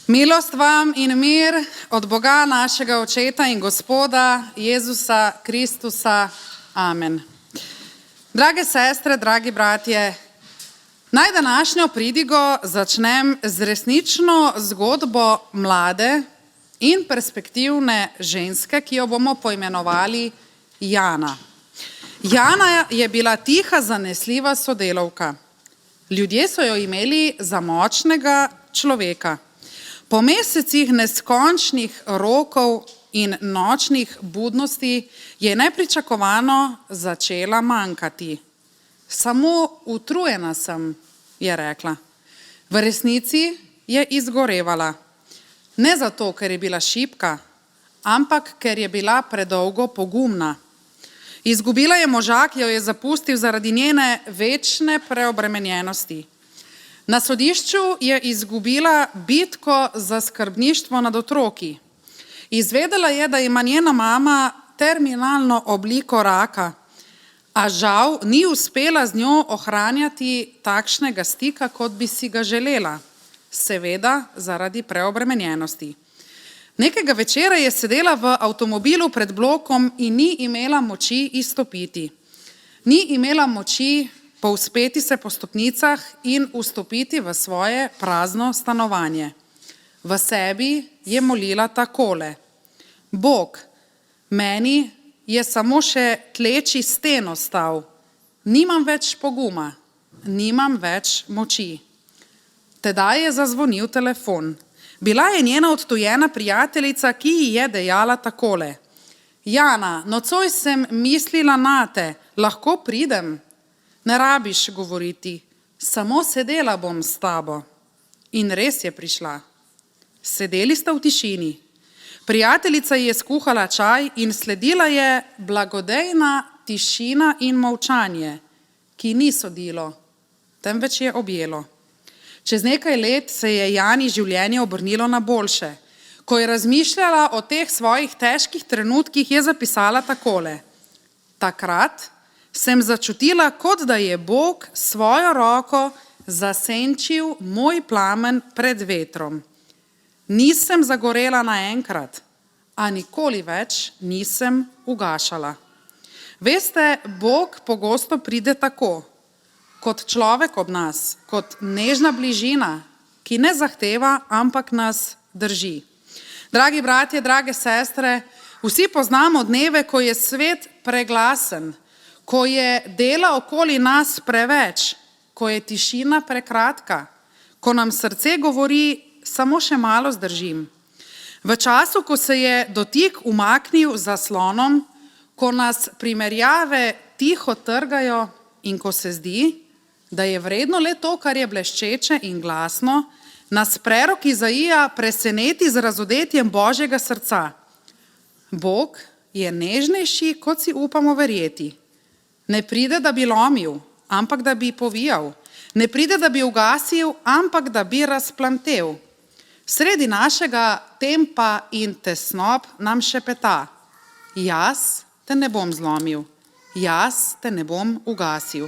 Milost vam in mir od Boga našega Očeta in Gospoda Jezusa Kristusa. Amen. Drage sestre, dragi bratje, naj današnjo pridigo začnem z resnično zgodbo mlade in perspektivne ženske, ki jo bomo poimenovali Jana. Jana je bila tiha, zanesljiva sodelavka. Ljudje so jo imeli za močnega človeka. Po mesecih neskončnih rokov in nočnih budnosti je nepričakovano začela manjkati. Samo utrujena sem, je rekla. V resnici je izgorevala. Ne zato, ker je bila šibka, ampak ker je bila predolgo pogumna. Izgubila je moža, ki jo je zapustil zaradi njene večne preobremenjenosti. Na sodišču je izgubila bitko za skrbništvo nad otroki. Izvedela je, da ima njena mama terminalno obliko raka, a žal ni uspela z njo ohranjati takšnega stika, kot bi si ga želela, seveda zaradi preobremenjenosti. Nekega večera je sedela v avtomobilu pred blokom in ni imela moči izstopiti. Ni imela moči povzpeti se po stopnicah in vstopiti v svoje prazno stanovanje. V sebi je molila takole: Bog, meni je samo še tleči sten ostal. Nimam več poguma, nimam več moči. Tedaj je zazvonil telefon. Bila je njena odtujena prijateljica, ki ji je dejala takole: Jana, nocoj sem mislila nate, lahko pridem? Ne rabiš govoriti, samo sedela bom s tabo. In res je prišla. Sedeli sta v tišini. Prijateljica ji je skuhala čaj in sledila je blagodejna tišina in molčanje, ki ni sodilo, temveč je objelo. Čez nekaj let se je Jani življenje obrnilo na boljše. Ko je razmišljala o teh svojih težkih trenutkih, je zapisala takole: Takrat sem začutila, kot da je Bog svojo roko zasenčil moj plamen pred vetrom. Nisem zagorela naenkrat, a nikoli več nisem ugašala. Veste, Bog pogosto pride tako, kot človek ob nas, kot nežna bližina, ki ne zahteva, ampak nas drži. Dragi bratje, drage sestre, vsi poznamo dneve, ko je svet preglasen, ko je dela okoli nas preveč, ko je tišina prekratka, ko nam srce govori, samo še malo zdržim. V času, ko se je dotik umaknil zaslonom, ko nas primerjave tiho trgajo in ko se zdi, da je vredno le to, kar je bleščeče in glasno, nas prerok Izaija preseneti z razodetjem Božjega srca. Bog je nežnejši, kot si upamo verjeti. Ne pride, da bi lomil, ampak da bi povijal. Ne pride, da bi ugasil, ampak da bi razplamtel. Sredi našega tempa in tesnob nam šepeta: Jaz te ne bom zlomil, jaz te ne bom ugasil.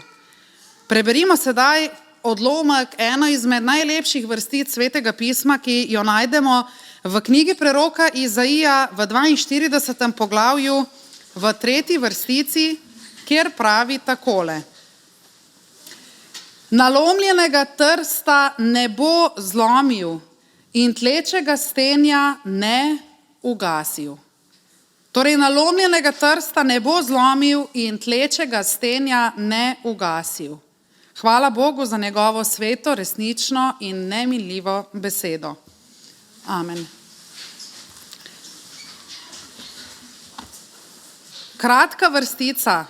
Preberimo sedaj odlomek eno izmed najlepših vrstic Svetega pisma, ki jo najdemo v knjigi preroka Izaija v 42. poglavju v 3. vrstici, kjer pravi takole: Nalomljenega trsta ne bo zlomil in tlečega stenja ne ugasil. Torej, nalomljenega trsta ne bo zlomil in tlečega stenja ne ugasil. Hvala Bogu za njegovo sveto, resnično in neminljivo besedo. Amen. Kratka vrstica,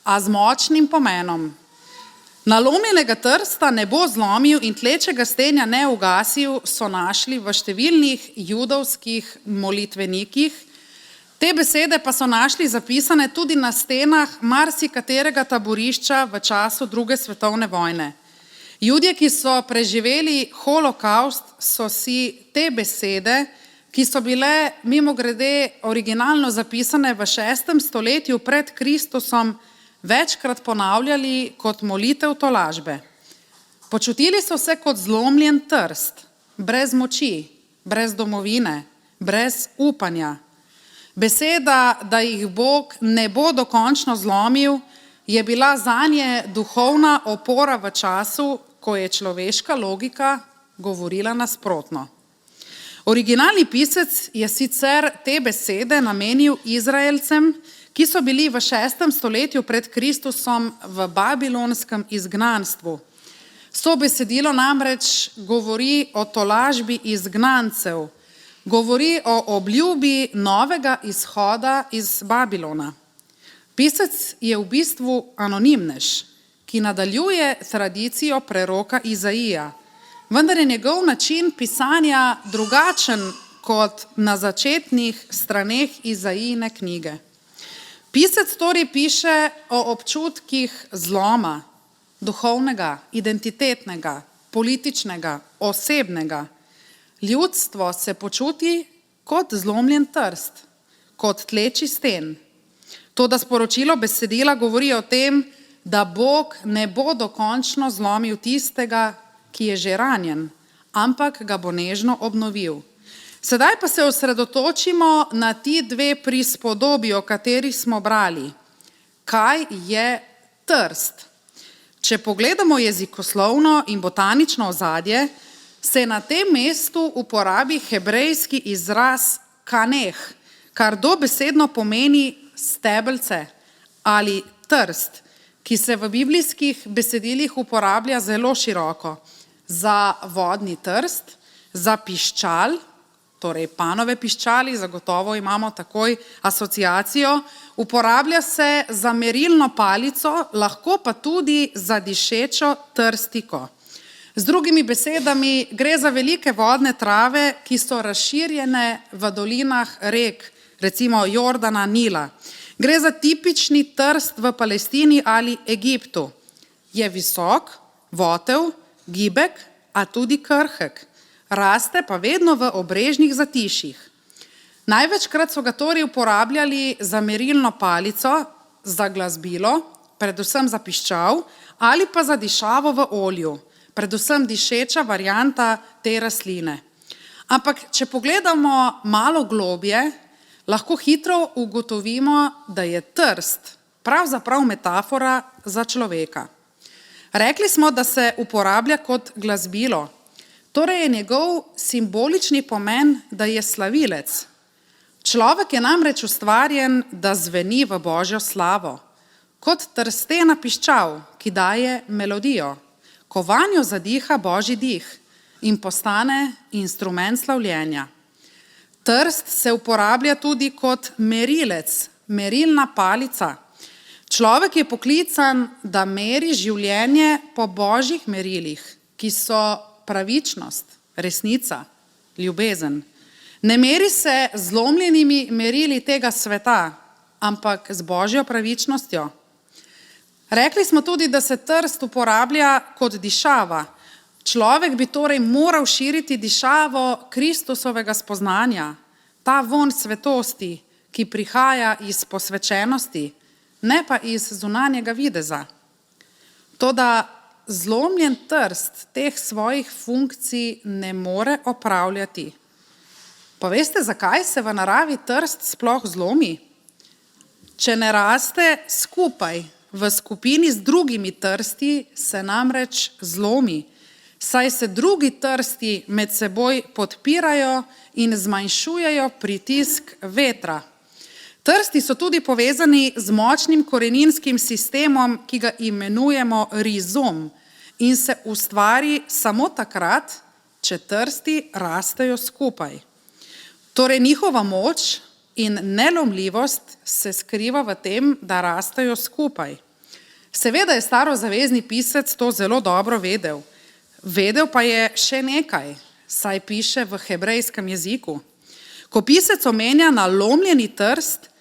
a z močnim pomenom. Nalomljenega trsta ne bo zlomil in tlečega stenja ne ugasil, so našli v številnih judovskih molitvenikih. Te besede pa so našli zapisane tudi na stenah marsikaterega taborišča v času II. Svetovne vojne. Judje, ki so preživeli holokaust, so si te besede, ki so bile mimogrede originalno zapisane v 6. stoletju pred Kristusom, večkrat ponavljali kot molitev tolažbe. Počutili so se kot zlomljen trst, brez moči, brez domovine, brez upanja. Beseda, da jih Bog ne bo dokončno zlomil, je bila zanje duhovna opora v času, ko je človeška logika govorila nasprotno. Originalni pisec je sicer te besede namenil Izraelcem, ki so bili v 6. stoletju pred Kristusom v babilonskem izgnanstvu. To besedilo namreč govori o tolažbi izgnancev, govori o obljubi novega izhoda iz Babilona. Pisec je v bistvu anonimnež, ki nadaljuje tradicijo preroka Izaija, vendar je njegov način pisanja drugačen kot na začetnih straneh Izaijine knjige. Pisec torej piše o občutkih zloma, duhovnega, identitetnega, političnega, osebnega. Ljudstvo se počuti kot zlomljen trst, kot tleči sten. Toda sporočilo besedila govori o tem, da Bog ne bo dokončno zlomil tistega, ki je že ranjen, ampak ga bo nežno obnovil. Sedaj pa se osredotočimo na ti dve prispodobi, o katerih smo brali. Kaj je trst? Če pogledamo jezikoslovno in botanično ozadje, se na tem mestu uporabi hebrejski izraz kaneh, kar dobesedno pomeni stebelce ali trst, ki se v biblijskih besedilih uporablja zelo široko. Za vodni trst, za piščal, torej panove piščali, zagotovo imamo takoj asociacijo, uporablja se za merilno palico, lahko pa tudi za dišečo trstiko. Z drugimi besedami, gre za velike vodne trave, ki so razširjene v dolinah rek, recimo Jordana, Nila. Gre za tipični trst v Palestini ali Egiptu. Je visok, votel, gibek, a tudi krhek. Raste pa vedno v obrežnih zatišjih. Največkrat so ga torej uporabljali za merilno palico, za glasbilo, predvsem za piščal, ali pa za dišavo v olju, predvsem dišeča varianta te rastline. Ampak, če pogledamo malo globje, lahko hitro ugotovimo, da je trst pravzaprav metafora za človeka. Rekli smo, da se uporablja kot glasbilo, torej je njegov simbolični pomen, da je slavilec. Človek je namreč ustvarjen, da zveni v Božjo slavo, kot trstena piščal, ki daje melodijo, ko vanjo zadiha Božji dih in postane instrument slavljenja. Trst se uporablja tudi kot merilec, merilna palica. Človek je poklican, da meri življenje po Božjih merilih, ki so pravičnost, resnica, ljubezen. Ne meri se z zlomljenimi merili tega sveta, ampak z Božjo pravičnostjo. Rekli smo tudi, da se trst uporablja kot dišava. Človek bi torej moral širiti dišavo Kristusovega spoznanja, ta vonj svetosti, ki prihaja iz posvečenosti, ne pa iz zunanjega videza. Toda zlomljen trst teh svojih funkcij ne more opravljati. Pa veste, zakaj se v naravi trst sploh zlomi? Če ne raste skupaj v skupini z drugimi trsti, se namreč zlomi, saj se drugi trsti med seboj podpirajo in zmanjšujejo pritisk vetra. Trsti so tudi povezani z močnim koreninskim sistemom, ki ga imenujemo rizom in se ustvari samo takrat, če trsti rastejo skupaj. Torej njihova moč in nelomljivost se skriva v tem, da rastejo skupaj. Seveda je starozavezni pisec to zelo dobro vedel. Vedel pa je še nekaj, saj piše v hebrejskem jeziku. Ko pisec omenja nalomljeni trst,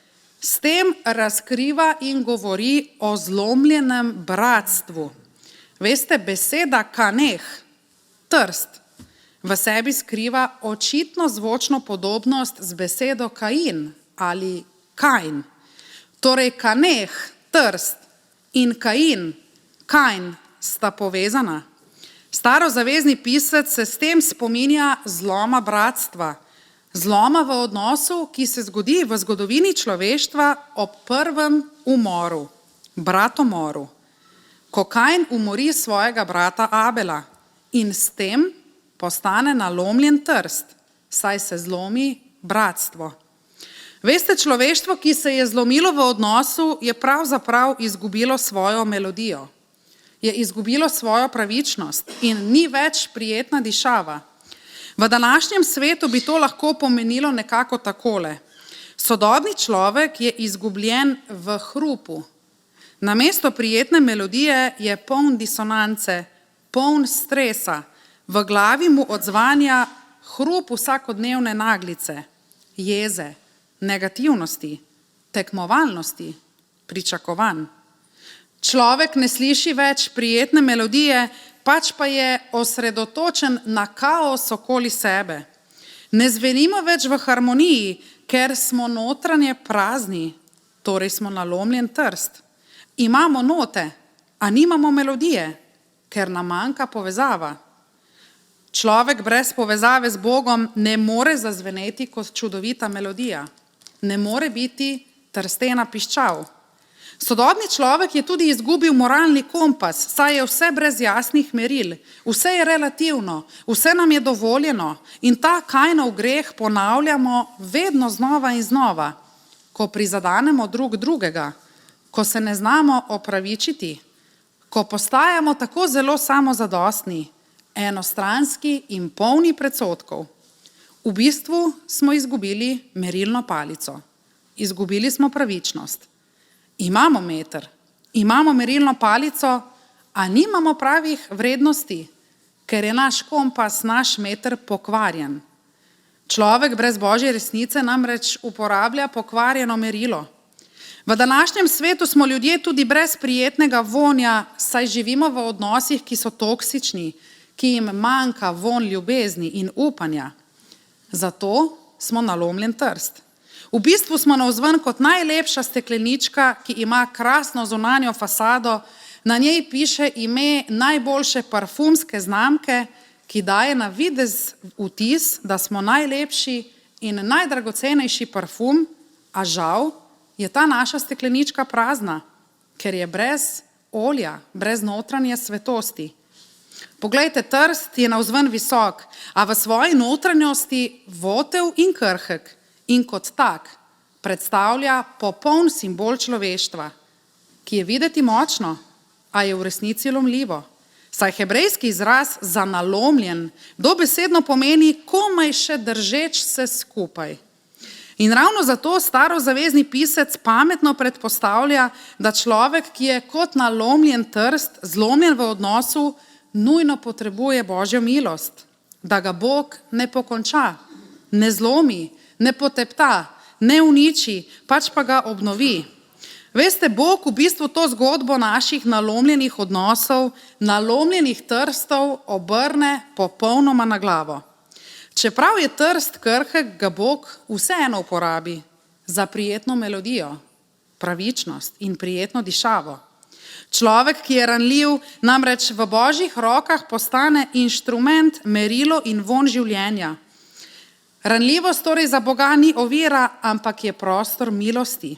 s tem razkriva in govori o zlomljenem bratstvu. Veste, beseda kaneh, trst, v sebi skriva očitno zvočno podobnost z besedo Kain ali Kain. Torej kaneh, trst in Kain, Kain sta povezana. Starozavezni pisec se s tem spominja zloma bratstva, zloma v odnosu, ki se zgodi v zgodovini človeštva ob prvem umoru, bratomoru, ko Kain umori svojega brata Abela in s tem postane nalomljen trst, saj se zlomi bratstvo. Veste, človeštvo, ki se je zlomilo v odnosu, je pravzaprav izgubilo svojo melodijo, je izgubilo svojo pravičnost in ni več prijetna dišava. V današnjem svetu bi to lahko pomenilo nekako takole. Sodobni človek je izgubljen v hrupu. Namesto prijetne melodije je poln disonance, poln stresa, v glavi mu odzvanja hrup vsakodnevne naglice, jeze, negativnosti, tekmovalnosti, pričakovanj. Človek ne sliši več prijetne melodije, pač pa je osredotočen na kaos okoli sebe. Ne zvenimo več v harmoniji, ker smo notranje prazni, torej smo nalomljen trst. Imamo note, a nimamo melodije, ker nam manjka povezava. Človek brez povezave z Bogom ne more zazveneti kot čudovita melodija, ne more biti trstena piščal. Sodobni človek je tudi izgubil moralni kompas, saj je vse brez jasnih meril, vse je relativno, vse nam je dovoljeno in ta Kainov greh ponavljamo vedno znova in znova, ko prizadanemo drug drugega, ko se ne znamo opravičiti, ko postajamo tako zelo samozadostni, enostranski in polni predsodkov. V bistvu smo izgubili merilno palico, izgubili smo pravičnost. Imamo meter, imamo merilno palico, a nimamo pravih vrednosti, ker je naš kompas, naš meter pokvarjen. Človek brez Božje resnice namreč uporablja pokvarjeno merilo. V današnjem svetu smo ljudje tudi brez prijetnega vonja, saj živimo v odnosih, ki so toksični, ki jim manjka vonj ljubezni in upanja. Zato smo nalomljen trst. V bistvu smo navzven kot najlepša steklenička, ki ima krasno zunanjo fasado, na njej piše ime najboljše parfumske znamke, ki daje na videz vtis, da smo najlepši in najdragocenejši parfum, a žal je ta naša steklenička prazna, ker je brez olja, brez notranje svetosti. Poglejte, trst je navzven visok, a v svoji notranjosti votel in krhek in kot tak predstavlja popoln simbol človeštva, ki je videti močno, a je v resnici lomljivo. Saj hebrejski izraz za nalomljen dobesedno pomeni komaj še držeč se skupaj. In ravno zato starozavezni pisec pametno predpostavlja, da človek, ki je kot nalomljen trst, zlomljen v odnosu, nujno potrebuje Božjo milost, da ga Bog ne pokonča, ne zlomi, ne potepta, ne uniči, pač pa ga obnovi. Veste, Bog v bistvu to zgodbo naših nalomljenih odnosov, nalomljenih trstov obrne popolnoma na glavo. Čeprav je trst krhek, ga Bog vseeno uporabi za prijetno melodijo, pravičnost in prijetno dišavo. Človek, ki je ranljiv, namreč v Božjih rokah postane inštrument, merilo in vonj življenja. Ranljivost torej za Boga ni ovira, ampak je prostor milosti.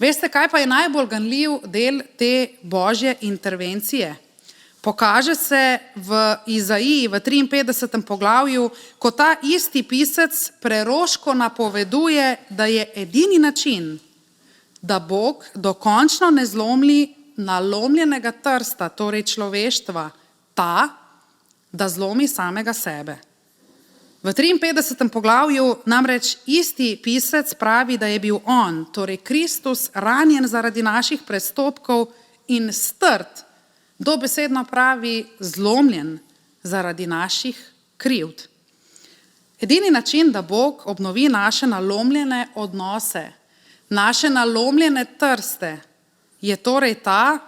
Veste, kaj pa je najbolj ganljiv del te Božje intervencije? Pokaže se v Izaiji, v 53. poglavju, ko ta isti pisec preroško napoveduje, da je edini način, da Bog dokončno ne zlomi nalomljenega trsta, torej človeštva, ta, da zlomi samega sebe. V 53. poglavju namreč isti pisec pravi, da je bil on, torej Kristus, ranjen zaradi naših prestopkov in strt, dobesedno pravi zlomljen zaradi naših krivd. Edini način, da Bog obnovi naše nalomljene odnose, naše nalomljene trste, je torej ta,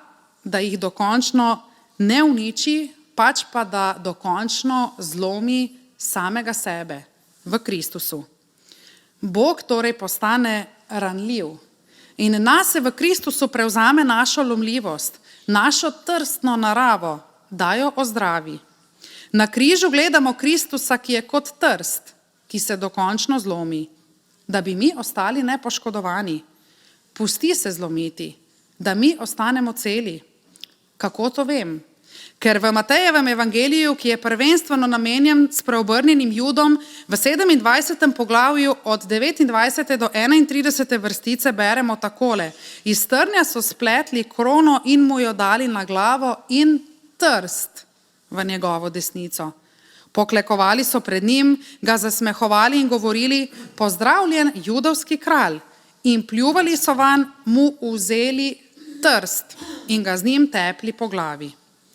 da jih dokončno ne uniči, pač pa da dokončno zlomi samega sebe v Kristusu. Bog torej postane ranljiv in nas se v Kristusu prevzame našo lomljivost, našo trstno naravo, da jo ozdravi. Na križu gledamo Kristusa, ki je kot trst, ki se dokončno zlomi, da bi mi ostali nepoškodovani. Pusti se zlomiti, da mi ostanemo celi. Kako to vem? Ker v Matejevem evangeliju, ki je prvenstveno namenjen spreobrnjenim Judom, v 27. poglavju od 29. do 31. vrstice beremo takole. Iz trnja so spletli krono in mu jo dali na glavo in trst v njegovo desnico. Poklekovali so pred njim, ga zasmehovali in govorili, pozdravljen judovski kralj, in pljuvali so vanj, mu vzeli trst in ga z njim tepli po glavi.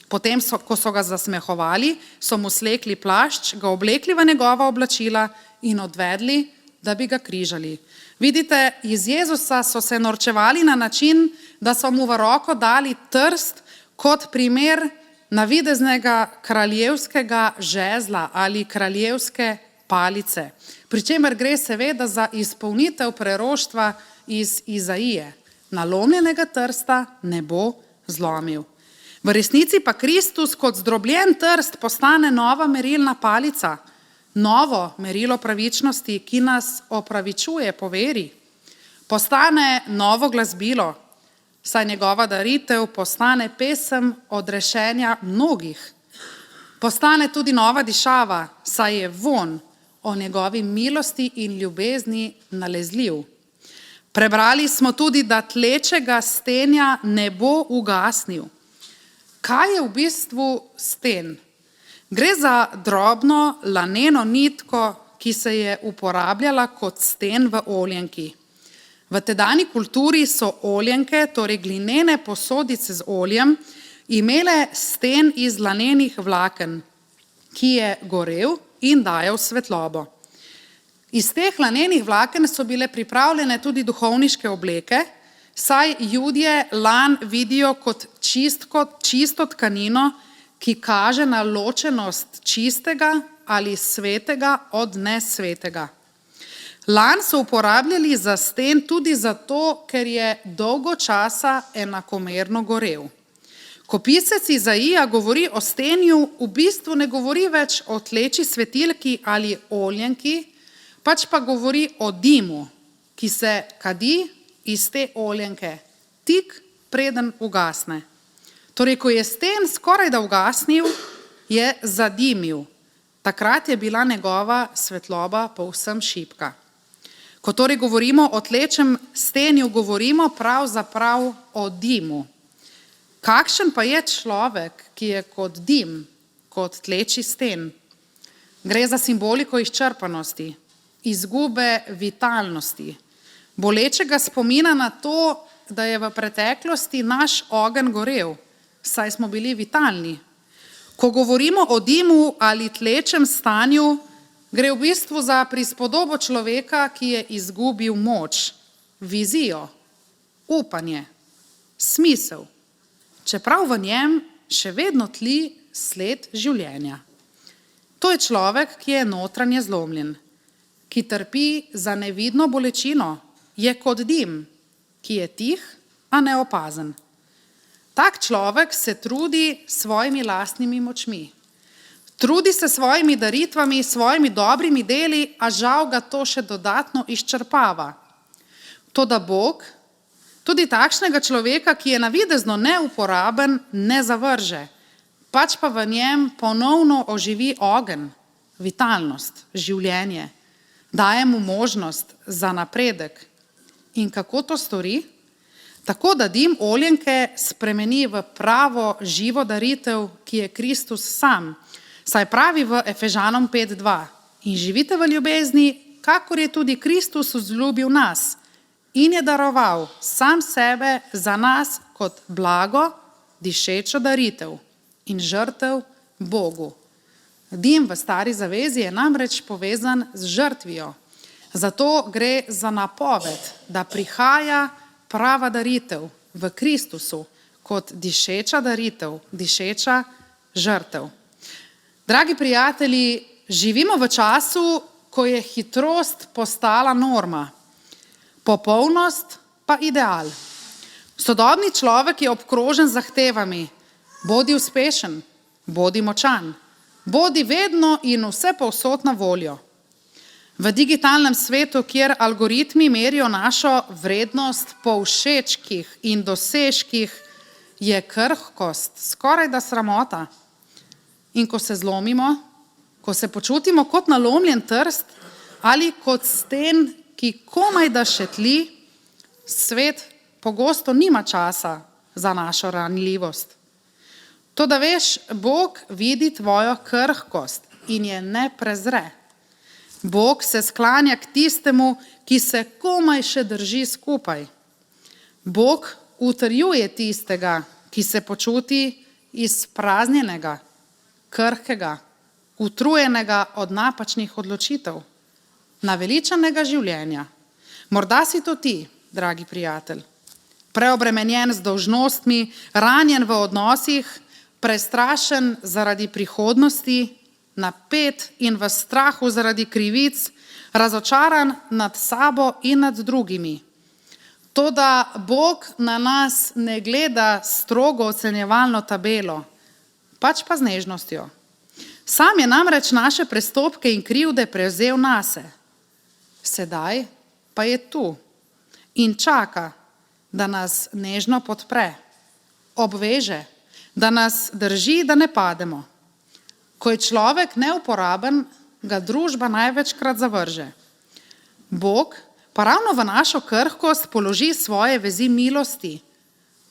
Potem, ko so ga zasmehovali, so mu slekli plašč, ga oblekli v njegova oblačila in odvedli, da bi ga križali. Vidite, iz Jezusa so se norčevali na način, da so mu v roko dali trst kot primer navideznega kraljevskega žezla ali kraljevske palice. Pričemer gre seveda za izpolnitev preroštva iz Izaije. Nalomljenega trsta ne bo zlomil. V resnici pa Kristus kot zdrobljen trst postane nova merilna palica, novo merilo pravičnosti, ki nas opravičuje po veri. Postane novo glasbilo, saj njegova daritev postane pesem odrešenja mnogih. Postane tudi nova dišava, saj je vonj o njegovi milosti in ljubezni nalezljiv. Prebrali smo tudi, da tlečega stenja ne bo ugasnil. Kaj je v bistvu sten? Gre za drobno laneno nitko, ki se je uporabljala kot sten v oljenki. V tedajni kulturi so oljenke, torej glinene posodice z oljem, imele sten iz lanenih vlaken, ki je gorel in dajal svetlobo. Iz teh lanenih vlaken so bile pripravljene tudi duhovniške obleke, saj Judje lan vidijo kot čisto tkanino, ki kaže na ločenost čistega ali svetega od nesvetega. Lan so uporabljali za sten tudi zato, ker je dolgo časa enakomerno gorel. Ko pisec Izaija govori o stenju, v bistvu ne govori več o tleči svetilki ali oljenki, pač pa govori o dimu, ki se kadi iz te oljenke, tik preden ugasne. Torej, ko je sten skoraj da ugasnil, je zadimil. Takrat je bila njegova svetloba povsem šibka. Ko torej govorimo o tlečem stenju, govorimo pravzaprav o dimu. Kakšen pa je človek, ki je kot dim, kot tleči sten? Gre za simboliko izčrpanosti, izgube vitalnosti, bolečega spomina na to, da je v preteklosti naš ogenj gorel, saj smo bili vitalni. Ko govorimo o dimu ali tlečem stanju, gre v bistvu za prispodobo človeka, ki je izgubil moč, vizijo, upanje, smisel, čeprav v njem še vedno tli sled življenja. To je človek, ki je notranje zlomljen, ki trpi za nevidno bolečino, je kot dim, ki je tih, a neopazen. Tak človek se trudi s svojimi lastnimi močmi. Trudi se svojimi daritvami, svojimi dobrimi deli, a žal ga to še dodatno izčrpava. Toda Bog tudi takšnega človeka, ki je navidezno neuporaben, ne zavrže, pač pa v njem ponovno oživi ogenj, vitalnost, življenje, daje mu možnost za napredek. In kako to stori? Tako, da dim oljenke spremeni v pravo živo daritev, ki je Kristus sam, saj pravi v Efežanom 5:2: in živite v ljubezni, kakor je tudi Kristus vzljubil nas in je daroval sam sebe za nas kot blago, dišečo daritev in žrtev Bogu. Dim v stari zavezi je namreč povezan z žrtvijo. Zato gre za napoved, da prihaja prava daritev v Kristusu kot dišeča daritev, dišeča žrtev. Dragi prijatelji, živimo v času, ko je hitrost postala norma, popolnost pa ideal. Sodobni človek je obkrožen z zahtevami: bodi uspešen, bodi močan, Bodi vedno in vse povsod na voljo. V digitalnem svetu, kjer algoritmi merijo našo vrednost po všečkih in dosežkih, je krhkost skoraj da sramota. In ko se zlomimo, ko se počutimo kot nalomljen trst ali kot sten, ki komaj da še tli, svet pogosto nima časa za našo ranljivost. Toda veš, Bog vidi tvojo krhkost in je ne prezre. Bog se sklanja k tistemu, ki se komaj še drži skupaj. Bog utrjuje tistega, ki se počuti izpraznjenega, krhkega, utrujenega od napačnih odločitev, naveličanega življenja. Morda si to ti, dragi prijatelj, preobremenjen z dolžnostmi, ranjen v odnosih, prestrašen zaradi prihodnosti, napet in v strahu zaradi krivic, razočaran nad sabo in nad drugimi. Toda Bog na nas ne gleda strogo ocenjevalno tabelo, pač pa z nežnostjo. Sam je namreč naše prestopke in krivde prevzel nase. Sedaj pa je tu in čaka, da nas nežno podpre, obveže, da nas drži, da ne pademo. Ko je človek neuporaben, ga družba največkrat zavrže. Bog pa ravno v našo krhkost položi svoje vezi milosti,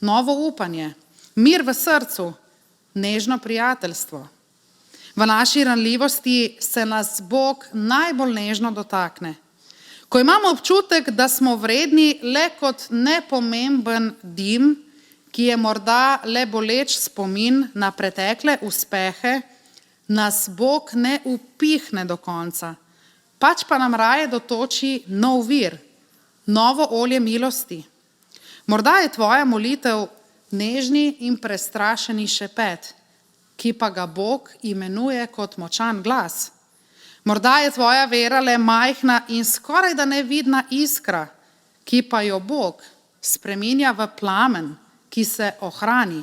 novo upanje, mir v srcu, nežno prijateljstvo. V naši ranljivosti se nas Bog najbolj nežno dotakne. Ko imamo občutek, da smo vredni le kot nepomemben dim, ki je morda le boleč spomin na pretekle uspehe, nas Bog ne upihne do konca, pač pa nam raje dotoči nov vir, novo olje milosti. Morda je tvoja molitev nežni in prestrašeni šepet, ki pa ga Bog imenuje kot močan glas. Morda je tvoja vera le majhna in skoraj da nevidna iskra, ki pa jo Bog spreminja v plamen, ki se ohrani.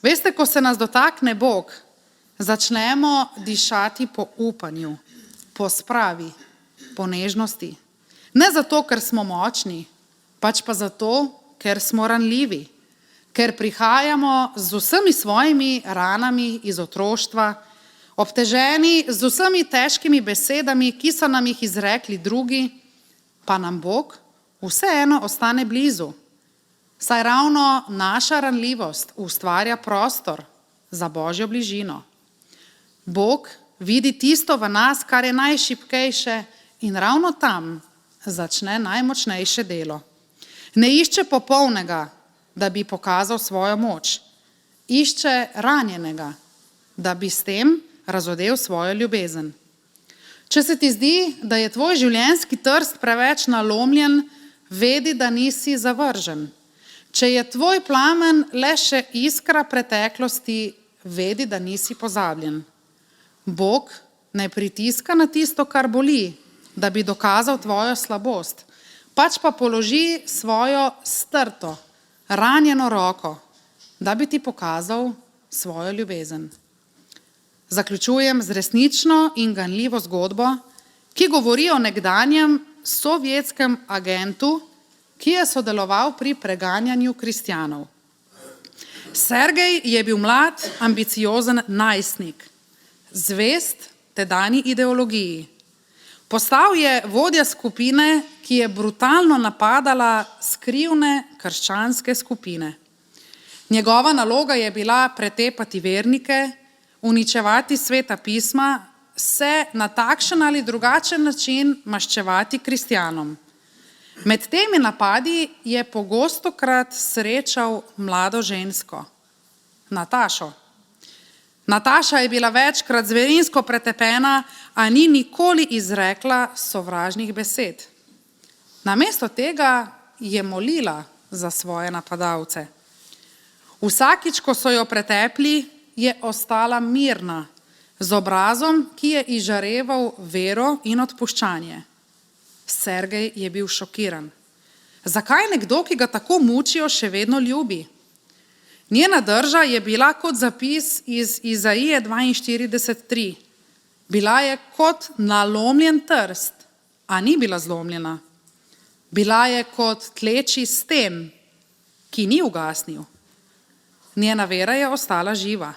Veste, ko se nas dotakne Bog, začnemo dišati po upanju, po spravi, po nežnosti. Ne zato, ker smo močni, pač pa zato, ker smo ranljivi, ker prihajamo z vsemi svojimi ranami iz otroštva, obteženi z vsemi težkimi besedami, ki so nam jih izrekli drugi, pa nam Bog vseeno ostane blizu. Saj ravno naša ranljivost ustvarja prostor za Božjo bližino. Bog vidi tisto v nas, kar je najšibkejše in ravno tam začne najmočnejše delo. Ne išče popolnega, da bi pokazal svojo moč. Išče ranjenega, da bi s tem razodel svojo ljubezen. Če se ti zdi, da je tvoj življenjski trst preveč nalomljen, vedi, da nisi zavržen. Če je tvoj plamen le še iskra preteklosti, vedi, da nisi pozabljen. Bog ne pritiska na tisto, kar boli, da bi dokazal tvojo slabost, pač pa položi svojo strto, ranjeno roko, da bi ti pokazal svojo ljubezen. Zaključujem z resnično in ganljivo zgodbo, ki govori o nekdanjem sovjetskem agentu, ki je sodeloval pri preganjanju kristjanov. Sergej je bil mlad, ambiciozen najstnik, zvest tedanji ideologiji. Postal je vodja skupine, ki je brutalno napadala skrivne krščanske skupine. Njegova naloga je bila pretepati vernike, uničevati sveta pisma, se na takšen ali drugačen način maščevati kristjanom. Med temi napadi je pogostokrat srečal mlado žensko, Natašo. Nataša je bila večkrat zverinsko pretepena, a ni nikoli izrekla sovražnih besed. Namesto tega je molila za svoje napadalce. Vsakič, ko so jo pretepli, je ostala mirna, z obrazom, ki je izžareval vero in odpuščanje. Sergej je bil šokiran. Zakaj nekdo, ki ga tako mučijo, še vedno ljubi? Njena drža je bila kot zapis iz Izaije 42:3. Bila je kot nalomljen trst, a ni bila zlomljena. Bila je kot tleči sten, ki ni ugasnil. Njena vera je ostala živa.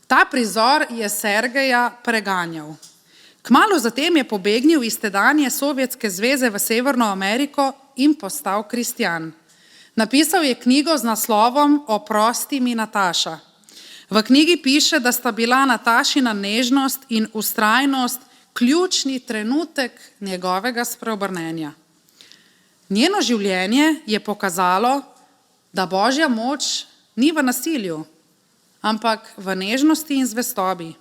Ta prizor je Sergeja preganjal. Kmalu zatem je pobegnil iz tedanje Sovjetske zveze v Severno Ameriko in postal kristjan. Napisal je knjigo z naslovom Oprosti mi, Nataša. V knjigi piše, da sta bila Natašina nežnost in vztrajnost ključni trenutek njegovega spreobrnenja. Njeno življenje je pokazalo, da Božja moč ni v nasilju, ampak v nežnosti in zvestobi.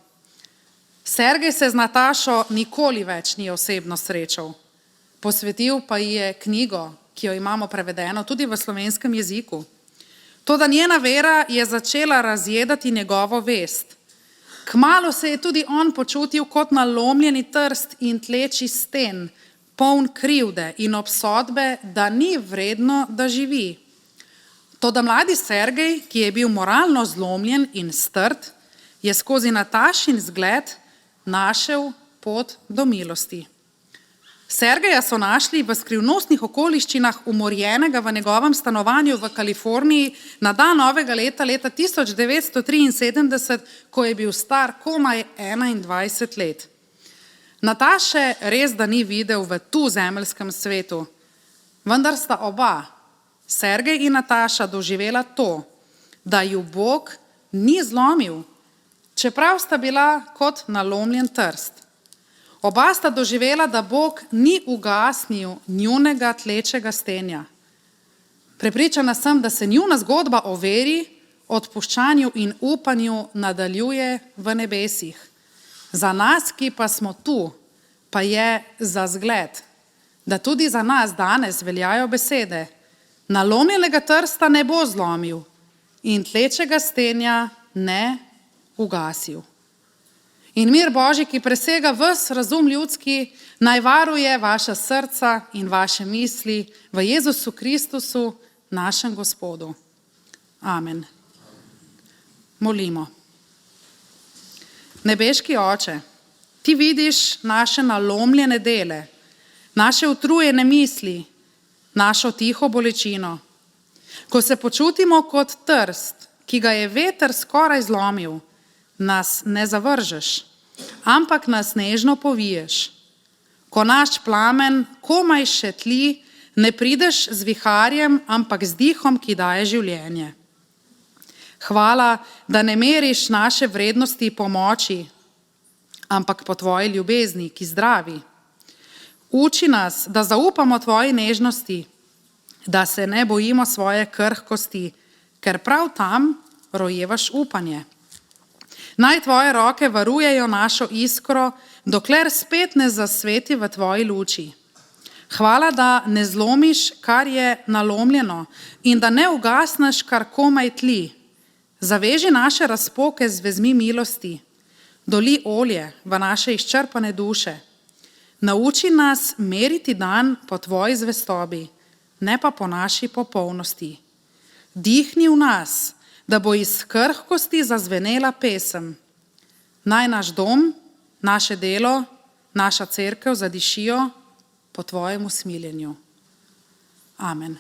Sergej se z Natašo nikoli več ni osebno srečal. Posvetil pa ji je knjigo, ki jo imamo prevedeno tudi v slovenskem jeziku. Toda njena vera je začela razjedati njegovo vest. Kmalu se je tudi on počutil kot nalomljeni trst in tleči sten, poln krivde in obsodbe, da ni vredno, da živi. Toda mladi Sergej, ki je bil moralno zlomljen in strt, je skozi Natašin zgled našel pot do milosti. Sergeja so našli v skrivnostnih okoliščinah umorjenega v njegovem stanovanju v Kaliforniji na dan novega leta 1973, ko je bil star komaj 21 let. Nataše res da ni videl v zemeljskem svetu, vendar sta oba, Sergej in Nataša, doživela to, da ju Bog ni zlomil, čeprav sta bila kot nalomljen trst. Oba sta doživela, da Bog ni ugasnil njunega tlečega stenja. Prepričana sem, da se njuna zgodba o veri, odpuščanju in upanju nadaljuje v nebesih. Za nas, ki pa smo tu, pa je za zgled, da tudi za nas danes veljajo besede: nalomljenega trsta ne bo zlomil in tlečega stenja ne ugasil. In mir Božji, ki presega ves razum ljudski, naj varuje vaša srca in vaše misli v Jezusu Kristusu, našem Gospodu. Amen. Molimo. Nebeški Oče, ti vidiš naše nalomljene dele, naše utrujene misli, našo tiho bolečino. Ko se počutimo kot trst, ki ga je veter skoraj zlomil, nas ne zavržeš, ampak nas nežno poviješ. Ko naš plamen komaj še tli, ne prideš z viharjem, ampak z dihom, ki daje življenje. Hvala, da ne meriš naše vrednosti po moči, ampak po tvoji ljubezni, ki zdravi. Uči nas, da zaupamo tvoji nežnosti, da se ne bojimo svoje krhkosti, ker prav tam rojevaš upanje. Naj tvoje roke varujejo našo iskro, dokler spet ne zasveti v tvoji luči. Hvala, da ne zlomiš, kar je nalomljeno, in da ne ugasneš, kar komaj tli. Zaveži naše razpoke z vezmi milosti, doli olje v naše izčrpane duše. Nauči nas meriti dan po tvoji zvestobi, ne pa po naši popolnosti. Dihni v nas, da bo iz krhkosti zazvenela pesem. Naj naš dom, naše delo, naša cerkev zadišijo po tvojem usmiljenju. Amen.